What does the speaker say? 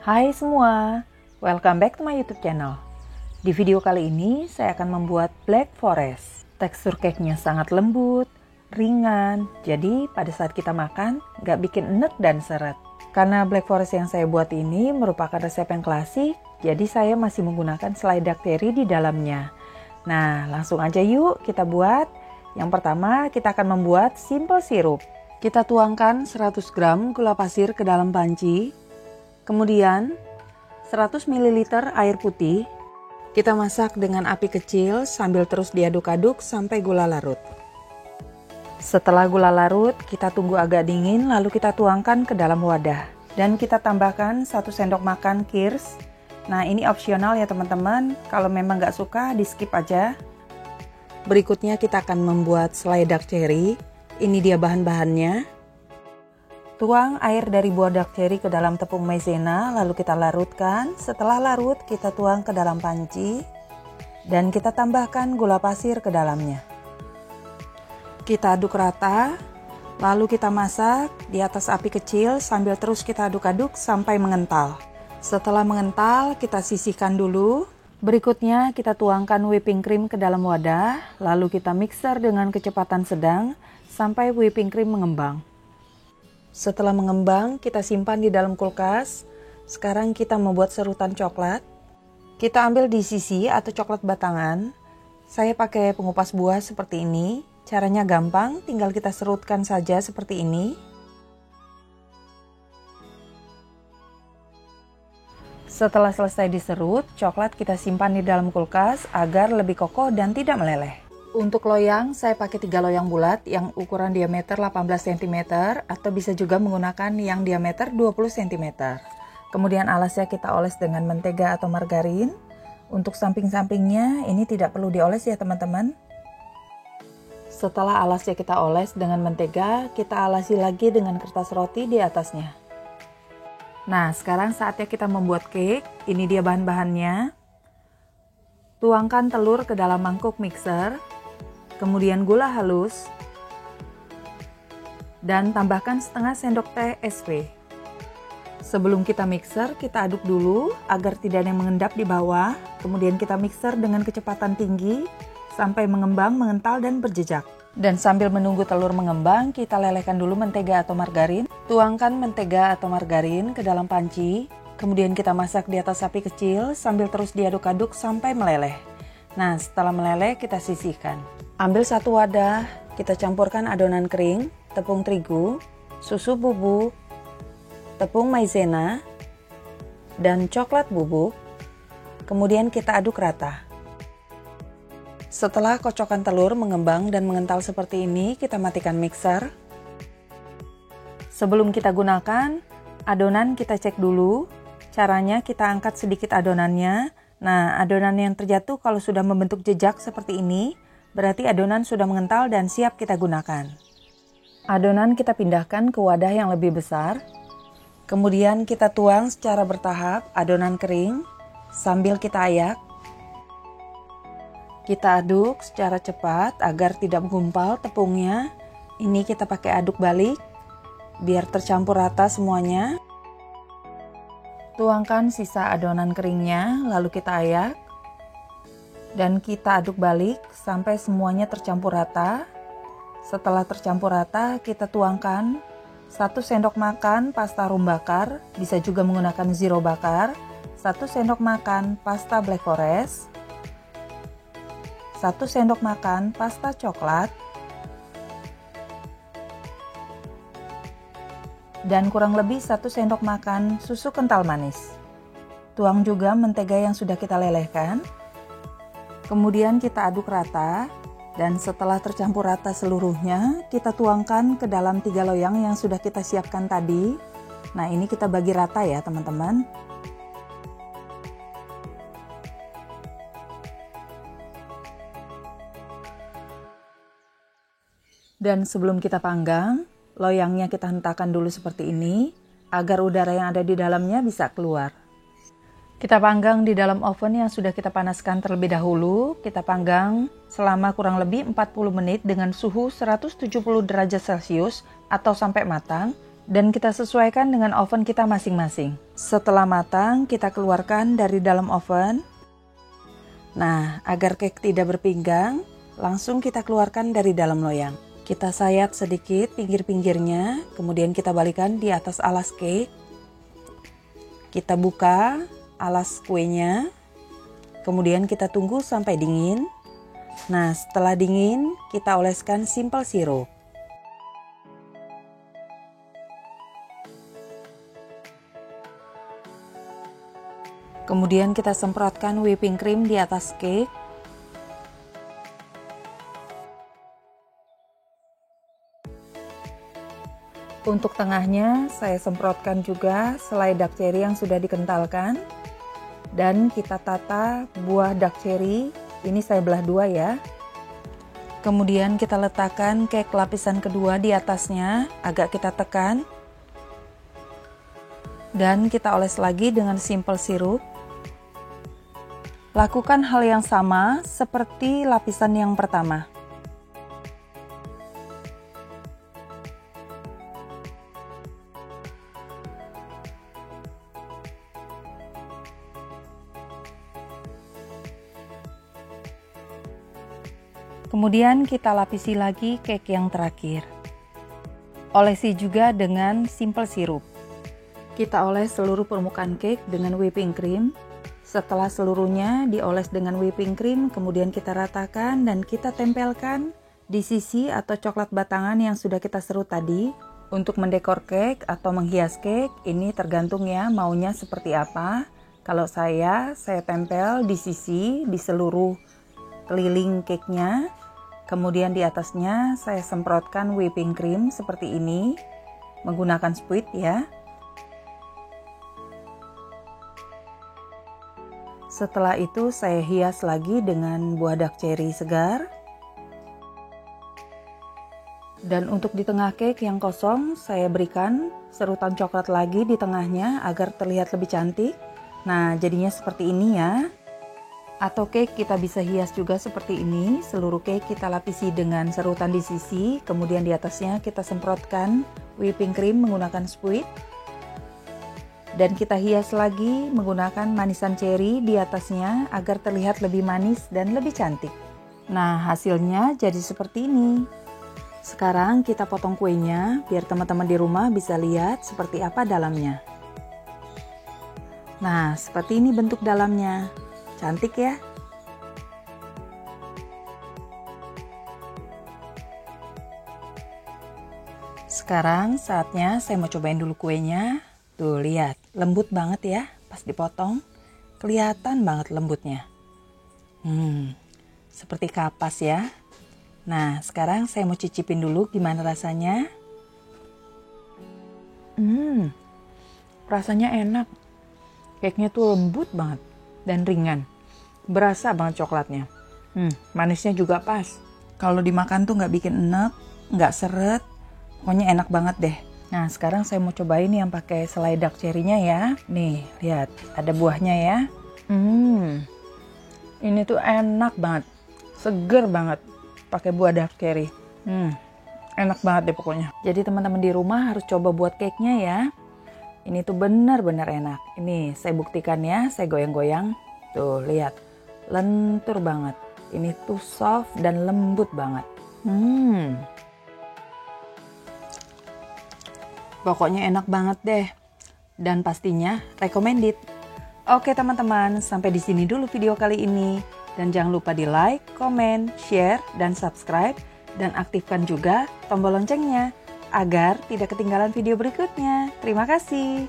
Hai semua, welcome back to my YouTube channel. Di video kali ini saya akan membuat Black Forest. Tekstur cake-nya sangat lembut, ringan, jadi pada saat kita makan nggak bikin enek dan seret. Karena Black Forest yang saya buat ini merupakan resep yang klasik, jadi saya masih menggunakan selai dark cherry di dalamnya. Nah, langsung aja yuk kita buat. Yang pertama kita akan membuat simple sirup. Kita tuangkan 100 gram gula pasir ke dalam panci. Kemudian 100 ml air putih, kita masak dengan api kecil sambil terus diaduk-aduk sampai gula larut. Setelah gula larut, kita tunggu agak dingin lalu kita tuangkan ke dalam wadah. Dan kita tambahkan 1 sendok makan Kirsch. Nah ini opsional ya teman-teman, kalau memang nggak suka di skip aja. Berikutnya kita akan membuat selai dark cherry, ini dia bahan-bahannya. Tuang air dari buah dark cherry ke dalam tepung maizena, lalu kita larutkan. Setelah larut, kita tuang ke dalam panci dan kita tambahkan gula pasir ke dalamnya. Kita aduk rata, lalu kita masak di atas api kecil sambil terus kita aduk-aduk sampai mengental. Setelah mengental, kita sisihkan dulu. Berikutnya, kita tuangkan whipping cream ke dalam wadah, lalu kita mixer dengan kecepatan sedang sampai whipping cream mengembang. Setelah mengembang, kita simpan di dalam kulkas. Sekarang kita membuat serutan coklat. Kita ambil di sisi atau coklat batangan. Saya pakai pengupas buah seperti ini. Caranya gampang, tinggal kita serutkan saja seperti ini. Setelah selesai diserut, coklat kita simpan di dalam kulkas agar lebih kokoh dan tidak meleleh. Untuk loyang, saya pakai 3 loyang bulat yang ukuran diameter 18 cm atau bisa juga menggunakan yang diameter 20 cm. Kemudian alasnya kita oles dengan mentega atau margarin. Untuk samping-sampingnya ini tidak perlu dioles ya teman-teman. Setelah alasnya kita oles dengan mentega, kita alasi lagi dengan kertas roti di atasnya. Nah, sekarang saatnya kita membuat cake. Ini dia bahan-bahannya. Tuangkan telur ke dalam mangkuk mixer. Kemudian gula halus, dan tambahkan setengah sendok teh SP. Sebelum kita mixer, kita aduk dulu agar tidak ada yang mengendap di bawah. Kemudian kita mixer dengan kecepatan tinggi sampai mengembang, mengental, dan berjejak. Dan sambil menunggu telur mengembang, kita lelehkan dulu mentega atau margarin. Tuangkan mentega atau margarin ke dalam panci. Kemudian kita masak di atas api kecil sambil terus diaduk-aduk sampai meleleh. Nah, setelah meleleh kita sisihkan. Ambil satu wadah, kita campurkan adonan kering, tepung terigu, susu bubuk, tepung maizena, dan coklat bubuk. Kemudian kita aduk rata. Setelah kocokan telur mengembang dan mengental seperti ini, kita matikan mixer. Sebelum kita gunakan, adonan kita cek dulu. Caranya kita angkat sedikit adonannya. Nah, adonan yang terjatuh kalau sudah membentuk jejak seperti ini, berarti adonan sudah mengental dan siap kita gunakan. Adonan kita pindahkan ke wadah yang lebih besar. Kemudian kita tuang secara bertahap adonan kering sambil kita ayak. Kita aduk secara cepat agar tidak menggumpal tepungnya. Ini kita pakai aduk balik biar tercampur rata semuanya. Tuangkan sisa adonan keringnya lalu kita ayak. Dan kita aduk balik sampai semuanya tercampur rata. Setelah tercampur rata, kita tuangkan 1 sendok makan pasta rum bakar, bisa juga menggunakan zero bakar, 1 sendok makan pasta Black Forest, 1 sendok makan pasta coklat, dan kurang lebih 1 sendok makan susu kental manis. Tuang juga mentega yang sudah kita lelehkan. Kemudian kita aduk rata, dan setelah tercampur rata seluruhnya, kita tuangkan ke dalam 3 loyang yang sudah kita siapkan tadi. Nah ini kita bagi rata ya teman-teman. Dan sebelum kita panggang, loyangnya kita hentakan dulu seperti ini, agar udara yang ada di dalamnya bisa keluar. Kita panggang di dalam oven yang sudah kita panaskan terlebih dahulu. Kita panggang selama kurang lebih 40 menit dengan suhu 170 derajat Celcius atau sampai matang. Dan kita sesuaikan dengan oven kita masing-masing. Setelah matang, kita keluarkan dari dalam oven. Nah, agar cake tidak berpinggang, langsung kita keluarkan dari dalam loyang. Kita sayat sedikit pinggir-pinggirnya, kemudian kita balikan di atas alas cake. Kita buka alas kuenya, kemudian kita tunggu sampai dingin. Nah, setelah dingin, kita oleskan simple syrup. Kemudian kita semprotkan whipping cream di atas cake. Untuk tengahnya, saya semprotkan juga selai dark cherry yang sudah dikentalkan. Dan kita tata buah dark cherry, ini saya belah dua ya. Kemudian kita letakkan cake lapisan kedua di atasnya, agak kita tekan. Dan kita oles lagi dengan simple syrup. Lakukan hal yang sama seperti lapisan yang pertama. Kemudian kita lapisi lagi cake yang terakhir. Olesi juga dengan simple syrup. Kita oles seluruh permukaan cake dengan whipping cream. Setelah seluruhnya dioles dengan whipping cream, kemudian kita ratakan dan kita tempelkan di sisi atau coklat batangan yang sudah kita serut tadi. Untuk mendekor cake atau menghias cake, ini tergantung ya maunya seperti apa. Kalau saya tempel di sisi, di seluruh keliling cake-nya. Kemudian di atasnya saya semprotkan whipping cream seperti ini, menggunakan spuit ya. Setelah itu saya hias lagi dengan buah dark cherry segar. Dan untuk di tengah cake yang kosong, saya berikan serutan coklat lagi di tengahnya agar terlihat lebih cantik. Nah, jadinya seperti ini ya. Atau cake kita bisa hias juga seperti ini. Seluruh cake kita lapisi dengan serutan di sisi, kemudian di atasnya kita semprotkan whipping cream menggunakan spuit. Dan kita hias lagi menggunakan manisan cherry di atasnya agar terlihat lebih manis dan lebih cantik. Nah, hasilnya jadi seperti ini. Sekarang kita potong kuenya biar teman-teman di rumah bisa lihat seperti apa dalamnya. Nah, seperti ini bentuk dalamnya. Cantik ya? Sekarang saatnya saya mau cobain dulu kuenya. Tuh, lihat. Lembut banget ya, pas dipotong. Kelihatan banget lembutnya. Seperti kapas ya. Nah, sekarang saya mau cicipin dulu gimana rasanya. Rasanya enak. Cake-nya tuh lembut banget dan ringan. Berasa banget coklatnya. Manisnya juga pas. Kalau dimakan tuh nggak bikin enek, nggak seret. Pokoknya enak banget deh. Nah, sekarang saya mau cobain yang pakai selai dark cherry-nya ya. Nih, lihat. Ada buahnya ya. Ini tuh enak banget. Seger banget. Pakai buah dark cherry. Enak banget deh pokoknya. Jadi teman-teman di rumah harus coba buat cake-nya ya. Ini tuh benar-benar enak. Ini saya buktikan ya. Saya goyang-goyang. Tuh, lihat. Lentur banget. Ini tuh soft dan lembut banget. Pokoknya enak banget deh. Dan pastinya recommended. Oke teman-teman, sampai di sini dulu video kali ini. Dan jangan lupa di like, komen, share, dan subscribe. Dan aktifkan juga tombol loncengnya agar tidak ketinggalan video berikutnya. Terima kasih.